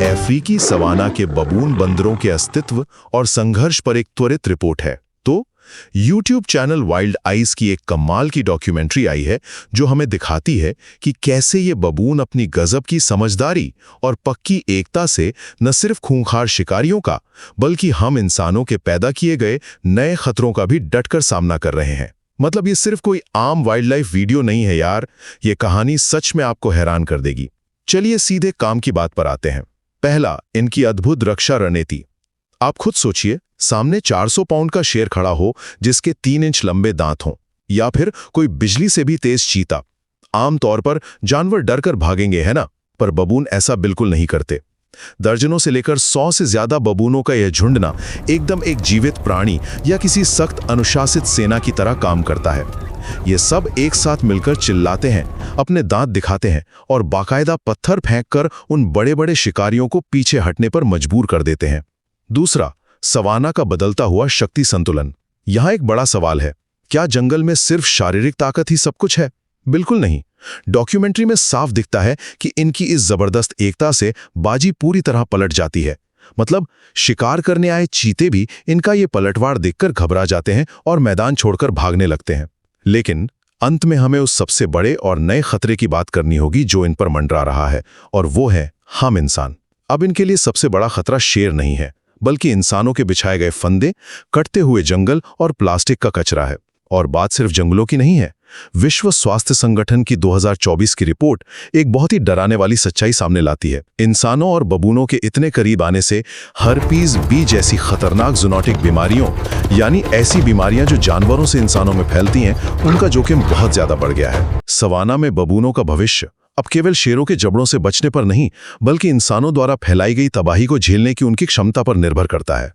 अफ्रीकी सवाना के बबून बंदरों के अस्तित्व और संघर्ष पर एक त्वरित रिपोर्ट है। तो YouTube चैनल वाइल्ड आइज की एक कमाल की डॉक्यूमेंट्री आई है जो हमें दिखाती है कि कैसे ये बबून अपनी गजब की समझदारी और पक्की एकता से न सिर्फ खूंखार शिकारियों का बल्कि हम इंसानों के पैदा किए गए नए खतरों का भी डटकर सामना कर रहे हैं। मतलब ये सिर्फ कोई आम वाइल्ड लाइफ वीडियो नहीं है यार, ये कहानी सच में आपको हैरान कर देगी। चलिए सीधे काम की बात पर आते हैं। पहला, इनकी अद्भुत रक्षा रणनीति। आप खुद सोचिए, सामने 400 पाउंड का शेर खड़ा हो जिसके 3 इंच लंबे दांत हों, या फिर कोई बिजली से भी तेज चीता। आमतौर पर जानवर डरकर भागेंगे, है ना? पर बबून ऐसा बिल्कुल नहीं करते। दर्जनों से लेकर 100 से ज्यादा बबूनों का यह झुंड ना एकदम एक जीवित प्राणी या किसी सख्त अनुशासित सेना की तरह काम करता है। ये सब एक साथ मिलकर चिल्लाते हैं, अपने दांत दिखाते हैं और बाकायदा पत्थर फेंककर उन बड़े बड़े शिकारियों को पीछे हटने पर मजबूर कर देते हैं। दूसरा, सवाना का बदलता हुआ शक्ति संतुलन। यहां एक बड़ा सवाल है, क्या जंगल में सिर्फ शारीरिक ताकत ही सब कुछ है? बिल्कुल नहीं। डॉक्यूमेंट्री में साफ दिखता है कि इनकी इस जबरदस्त एकता से बाजी पूरी तरह पलट जाती है। मतलब शिकार करने आए चीते भी इनका ये पलटवार देखकर घबरा जाते हैं और मैदान छोड़कर भागने लगते हैं। लेकिन अंत में हमें उस सबसे बड़े और नए खतरे की बात करनी होगी जो इन पर मंडरा रहा है, और वो है हम इंसान। अब इनके लिए सबसे बड़ा खतरा शेर नहीं है, बल्कि इंसानों के बिछाए गए फंदे, कटते हुए जंगल और प्लास्टिक का कचरा है। और बात सिर्फ जंगलों की नहीं है। विश्व स्वास्थ्य संगठन की 2024 की रिपोर्ट एक बहुत ही डराने वाली सच्चाई सामने लाती है। इंसानों और बबूनों के इतने करीब आने से हर्पीज बी जैसी खतरनाक ज़ूनोटिक बीमारियों, यानी ऐसी बीमारियां जो जानवरों से इंसानों में फैलती हैं, उनका जोखिम बहुत ज्यादा बढ़ गया है। सवाना में बबूनों का भविष्य अब केवल शेरों के जबड़ों से बचने पर नहीं, बल्कि इंसानों द्वारा फैलाई गई तबाही को झेलने की उनकी क्षमता पर निर्भर करता है।